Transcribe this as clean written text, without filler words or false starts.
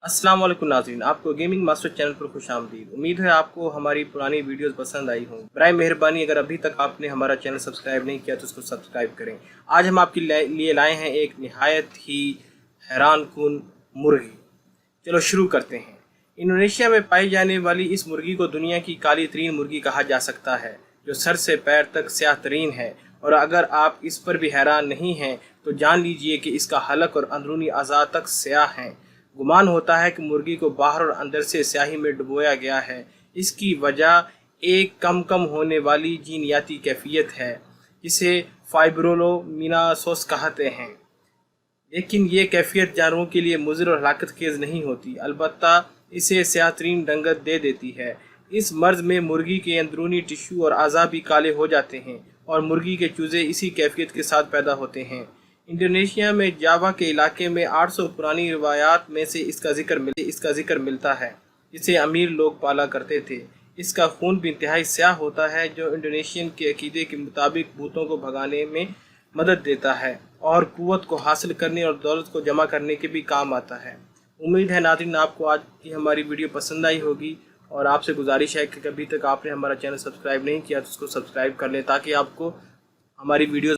अस्सलाम वालेकुम नाज़रीन, आपको गेमिंग मास्टर चैनल पर खुश आमदीद। उम्मीद है आपको हमारी पुरानी वीडियोस पसंद आई हों। बराए मेहरबानी अगर अभी तक आपने हमारा चैनल सब्सक्राइब नहीं किया तो उसको सब्सक्राइब करें। आज हम आपके लिए लाए हैं एक नहायत ही हैरान कुन मुर्गी। चलो शुरू करते हैं। इंडोनेशिया में पाई जाने वाली इस मुर्गी को दुनिया की काली तरीन मुर्गी कहा जा सकता है, जो सर से पैर तक स्याह तरीन है। और अगर आप इस पर भी हैरान नहीं हैं तो जान लीजिए कि इसका हलक और अंदरूनी अज़ा तक स्याह हैं। गुमान होता है कि मुर्गी को बाहर और अंदर से स्याही में डुबोया गया है। इसकी वजह एक कम होने वाली जीनियाती कैफियत है जिसे फाइब्रोलोमिनासोस कहते हैं। लेकिन ये कैफियत जानवरों के लिए मुज़र और हलाकत खेज़ नहीं होती, अलबत्ता इसे स्याह-तरीन रंगत दे देती है। इस मर्ज़ में मुर्गी के अंदरूनी टिश्यू और अज़ा भी काले हो जाते हैं और मुर्गी के चूज़े इसी कैफियत के साथ पैदा होते हैं। इंडोनेशिया में जावा के इलाके में 800 पुरानी रिवायात में से इसका जिक्र मिलता है, जिसे अमीर लोग पाला करते थे। इसका खून भी इंतहाई स्याह होता है, जो इंडोनेशियन के अकीदे के मुताबिक भूतों को भगाने में मदद देता है और कुव्वत को हासिल करने और दौलत को जमा करने के भी काम आता है। उम्मीद है नाज़रीन आपको आज की हमारी वीडियो पसंद आई होगी और आपसे गुजारिश है कि अभी तक आपने हमारा चैनल सब्सक्राइब नहीं किया तो उसको सब्सक्राइब कर लें ताकि आपको हमारी वीडियो